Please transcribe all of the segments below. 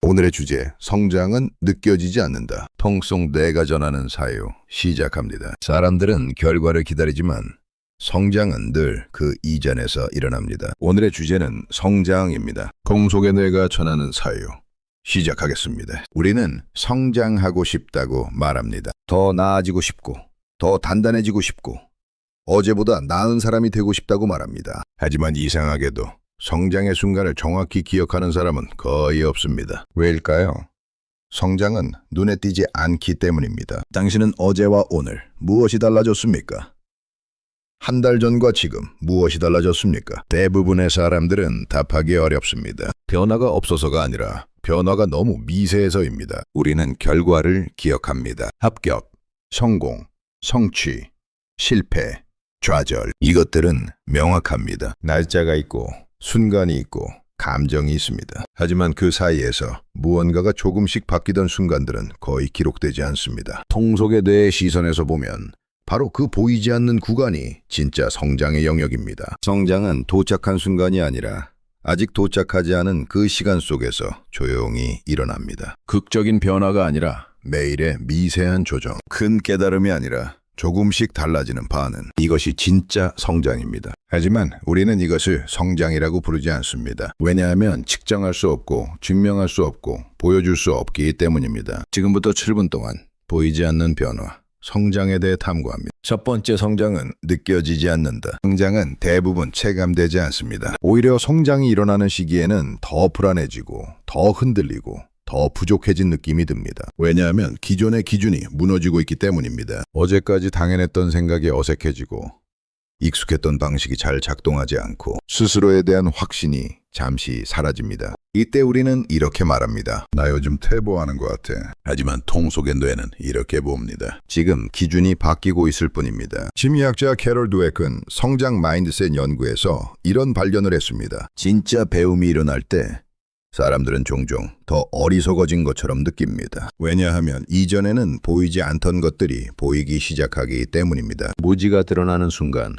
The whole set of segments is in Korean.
오늘의 주제, 성장은 느껴지지 않는다. 통속 뇌가 전하는 사유, 시작합니다. 사람들은 결과를 기다리지만 성장은 늘 그 이전에서 일어납니다. 오늘의 주제는 성장입니다. 통속의 뇌가 전하는 사유, 시작하겠습니다. 우리는 성장하고 싶다고 말합니다. 더 나아지고 싶고, 더 단단해지고 싶고, 어제보다 나은 사람이 되고 싶다고 말합니다. 하지만 이상하게도 성장의 순간을 정확히 기억하는 사람은 거의 없습니다. 왜일까요? 성장은 눈에 띄지 않기 때문입니다. 당신은 어제와 오늘 무엇이 달라졌습니까? 한 달 전과 지금 무엇이 달라졌습니까? 대부분의 사람들은 답하기 어렵습니다. 변화가 없어서가 아니라 변화가 너무 미세해서입니다. 우리는 결과를 기억합니다. 합격, 성공, 성취, 실패, 좌절. 이것들은 명확합니다. 날짜가 있고 순간이 있고 감정이 있습니다. 하지만 그 사이에서 무언가가 조금씩 바뀌던 순간들은 거의 기록되지 않습니다. 통속의 뇌의 시선에서 보면 바로 그 보이지 않는 구간이 진짜 성장의 영역입니다. 성장은 도착한 순간이 아니라 아직 도착하지 않은 그 시간 속에서 조용히 일어납니다. 극적인 변화가 아니라 매일의 미세한 조정, 큰 깨달음이 아니라 조금씩 달라지는 반응. 이것이 진짜 성장입니다. 하지만 우리는 이것을 성장이라고 부르지 않습니다. 왜냐하면 측정할 수 없고 증명할 수 없고 보여줄 수 없기 때문입니다. 지금부터 7분 동안 보이지 않는 변화, 성장에 대해 탐구합니다. 첫 번째, 성장은 느껴지지 않는다. 성장은 대부분 체감되지 않습니다. 오히려 성장이 일어나는 시기에는 더 불안해지고 더 흔들리고 더 부족해진 느낌이 듭니다. 왜냐하면 기존의 기준이 무너지고 있기 때문입니다. 어제까지 당연했던 생각이 어색해지고 익숙했던 방식이 잘 작동하지 않고 스스로에 대한 확신이 잠시 사라집니다. 이때 우리는 이렇게 말합니다. 나 요즘 퇴보하는 것 같아. 하지만 통속의 뇌는 이렇게 봅니다. 지금 기준이 바뀌고 있을 뿐입니다. 심리학자 캐롤 드웨크는 성장 마인드셋 연구에서 이런 발견을 했습니다. 진짜 배움이 일어날 때 사람들은 종종 더 어리석어진 것처럼 느낍니다. 왜냐하면 이전에는 보이지 않던 것들이 보이기 시작하기 때문입니다. 무지가 드러나는 순간,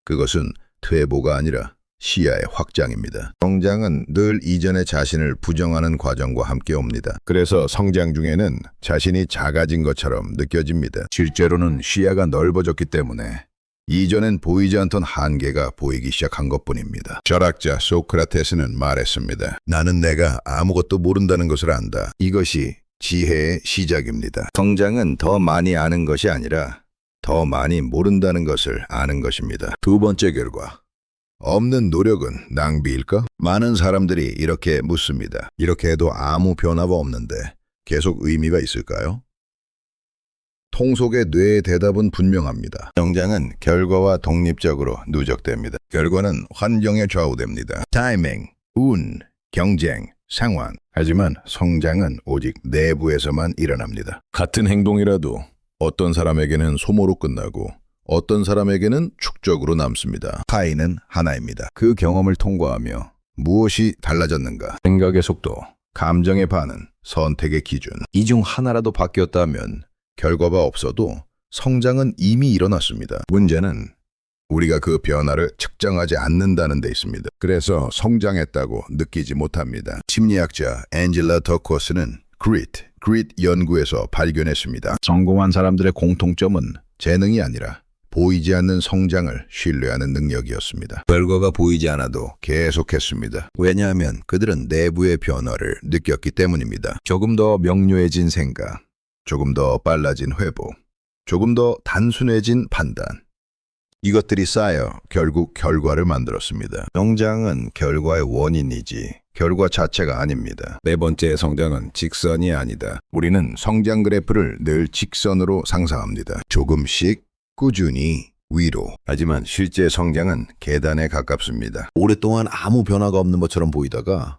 그것은 퇴보가 아니라 시야의 확장입니다. 성장은 늘 이전의 자신을 부정하는 과정과 함께 옵니다. 그래서 성장 중에는 자신이 작아진 것처럼 느껴집니다. 실제로는 시야가 넓어졌기 때문에 이전엔 보이지 않던 한계가 보이기 시작한 것뿐입니다. 철학자 소크라테스는 말했습니다. 나는 내가 아무것도 모른다는 것을 안다. 이것이 지혜의 시작입니다. 성장은 더 많이 아는 것이 아니라 더 많이 모른다는 것을 아는 것입니다. 두 번째 결과. 없는 노력은 낭비일까? 많은 사람들이 이렇게 묻습니다. 이렇게 해도 아무 변화가 없는데 계속 의미가 있을까요? 통속의 뇌의 대답은 분명합니다. 성장은 결과와 독립적으로 누적됩니다. 결과는 환경에 좌우됩니다. 타이밍, 운, 경쟁, 상황. 하지만 성장은 오직 내부에서만 일어납니다. 같은 행동이라도 어떤 사람에게는 소모로 끝나고 어떤 사람에게는 축적으로 남습니다. 차이는 하나입니다. 그 경험을 통과하며 무엇이 달라졌는가? 생각의 속도, 감정의 반응, 선택의 기준. 이 중 하나라도 바뀌었다면 결과가 없어도 성장은 이미 일어났습니다. 문제는 우리가 그 변화를 측정하지 않는다는 데 있습니다. 그래서 성장했다고 느끼지 못합니다. 심리학자 앤젤라 더커스는 그릿 연구에서 발견했습니다. 성공한 사람들의 공통점은 재능이 아니라 보이지 않는 성장을 신뢰하는 능력이었습니다. 결과가 보이지 않아도 계속했습니다. 왜냐하면 그들은 내부의 변화를 느꼈기 때문입니다. 조금 더 명료해진 생각, 조금 더 빨라진 회복, 조금 더 단순해진 판단. 이것들이 쌓여 결국 결과를 만들었습니다. 성장은 결과의 원인이지 결과 자체가 아닙니다. 네 번째, 성장은 직선이 아니다. 우리는 성장 그래프를 늘 직선으로 상상합니다. 조금씩 꾸준히 위로. 하지만 실제 성장은 계단에 가깝습니다. 오랫동안 아무 변화가 없는 것처럼 보이다가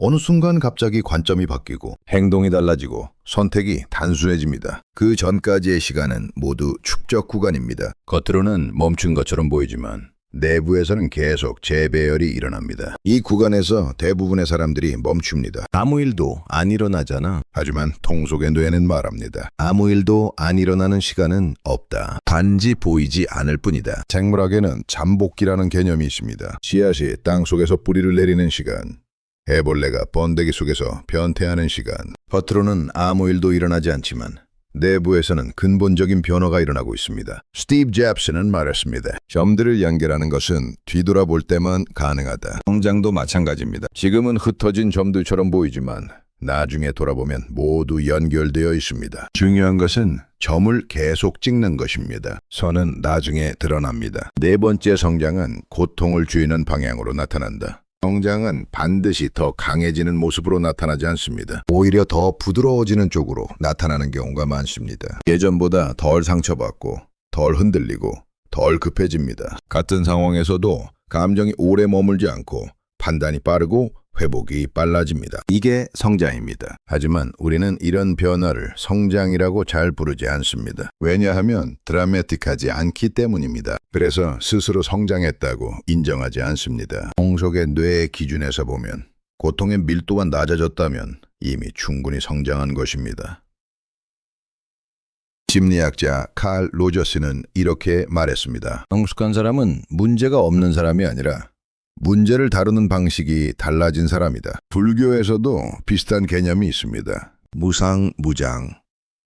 어느 순간 갑자기 관점이 바뀌고 행동이 달라지고 선택이 단순해집니다. 그 전까지의 시간은 모두 축적 구간입니다. 겉으로는 멈춘 것처럼 보이지만 내부에서는 계속 재배열이 일어납니다. 이 구간에서 대부분의 사람들이 멈춥니다. 아무 일도 안 일어나잖아. 하지만 통속의 뇌는 말합니다. 아무 일도 안 일어나는 시간은 없다. 단지 보이지 않을 뿐이다. 생물학에는 잠복기라는 개념이 있습니다. 씨앗이 땅속에서 뿌리를 내리는 시간, 애벌레가 번데기 속에서 변태하는 시간. 겉으로는 아무 일도 일어나지 않지만 내부에서는 근본적인 변화가 일어나고 있습니다. 스티브 잡스는 말했습니다. 점들을 연결하는 것은 뒤돌아볼 때만 가능하다. 성장도 마찬가지입니다. 지금은 흩어진 점들처럼 보이지만 나중에 돌아보면 모두 연결되어 있습니다. 중요한 것은 점을 계속 찍는 것입니다. 선은 나중에 드러납니다. 네 번째 성장은 고통을 줄이는 방향으로 나타난다. 성장은 반드시 더 강해지는 모습으로 나타나지 않습니다. 오히려 더 부드러워지는 쪽으로 나타나는 경우가 많습니다. 예전보다 덜 상처받고 덜 흔들리고 덜 급해집니다. 같은 상황에서도 감정이 오래 머물지 않고 판단이 빠르고 회복이 빨라집니다. 이게 성장입니다. 하지만 우리는 이런 변화를 성장이라고 잘 부르지 않습니다. 왜냐하면 드라마틱하지 않기 때문입니다. 그래서 스스로 성장했다고 인정하지 않습니다. 종속의 뇌의 기준에서 보면 고통의 밀도가 낮아졌다면 이미 충분히 성장한 것입니다. 심리학자 칼 로저스는 이렇게 말했습니다. 성숙한 사람은 문제가 없는 사람이 아니라 문제를 다루는 방식이 달라진 사람이다. 불교에서도 비슷한 개념이 있습니다. 무상무장.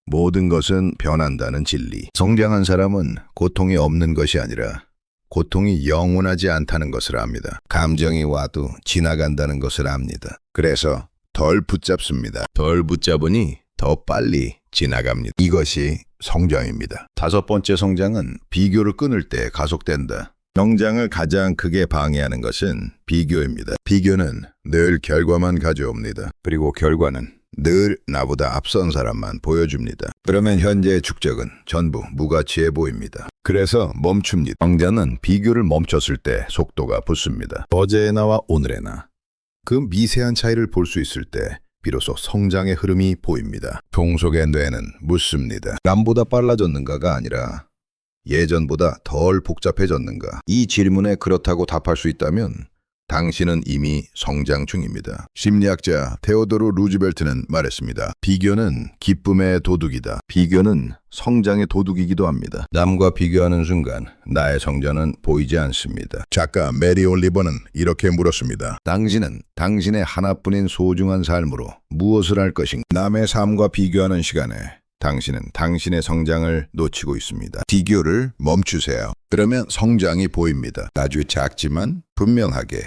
모든 것은 변한다는 진리. 성장한 사람은 고통이 없는 것이 아니라 고통이 영원하지 않다는 것을 압니다. 감정이 와도 지나간다는 것을 압니다. 그래서 덜 붙잡습니다. 덜 붙잡으니 더 빨리 지나갑니다. 이것이 성장입니다. 다섯 번째 성장은 비교를 끊을 때 가속된다. 성장을 가장 크게 방해하는 것은 비교입니다. 비교는 늘 결과만 가져옵니다. 그리고 결과는 늘 나보다 앞선 사람만 보여줍니다. 그러면 현재의 축적은 전부 무가치해 보입니다. 그래서 멈춥니다. 성장은 비교를 멈췄을 때 속도가 붙습니다. 어제의 나와 오늘의 나. 그 미세한 차이를 볼 수 있을 때 비로소 성장의 흐름이 보입니다. 종속의 뇌는 묻습니다. 남보다 빨라졌는가가 아니라 예전보다 덜 복잡해졌는가? 이 질문에 그렇다고 답할 수 있다면 당신은 이미 성장 중입니다. 심리학자 테오도르 루즈벨트는 말했습니다. 비교는 기쁨의 도둑이다. 비교는 성장의 도둑이기도 합니다. 남과 비교하는 순간 나의 성장은 보이지 않습니다. 작가 메리 올리버는 이렇게 물었습니다. 당신은 당신의 하나뿐인 소중한 삶으로 무엇을 할 것인가? 남의 삶과 비교하는 시간에 당신은 당신의 성장을 놓치고 있습니다. 비교를 멈추세요. 그러면 성장이 보입니다. 아주 작지만 분명하게.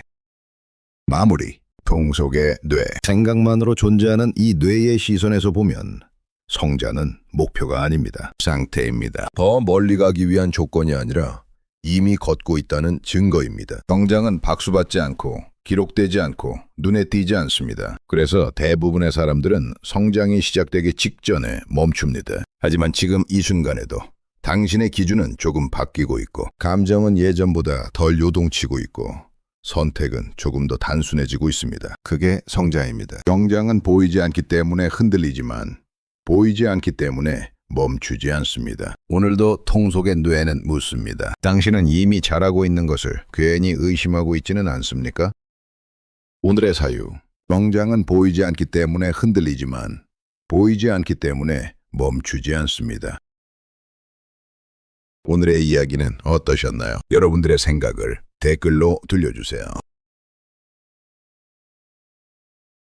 마무리. 종속의 뇌. 생각만으로 존재하는 이 뇌의 시선에서 보면 성장은 목표가 아닙니다. 상태입니다. 더 멀리 가기 위한 조건이 아니라 이미 걷고 있다는 증거입니다. 성장은 박수받지 않고 기록되지 않고 눈에 띄지 않습니다. 그래서 대부분의 사람들은 성장이 시작되기 직전에 멈춥니다. 하지만 지금 이 순간에도 당신의 기준은 조금 바뀌고 있고 감정은 예전보다 덜 요동치고 있고 선택은 조금 더 단순해지고 있습니다. 그게 성장입니다. 성장은 보이지 않기 때문에 흔들리지만 보이지 않기 때문에 멈추지 않습니다. 오늘도 통속의 뇌는 묻습니다. 당신은 이미 잘하고 있는 것을 괜히 의심하고 있지는 않습니까? 오늘의 사유. 성장은 보이지 않기 때문에 흔들리지만 보이지 않기 때문에 멈추지 않습니다. 오늘의 이야기는 어떠셨나요? 여러분들의 생각을 댓글로 들려주세요.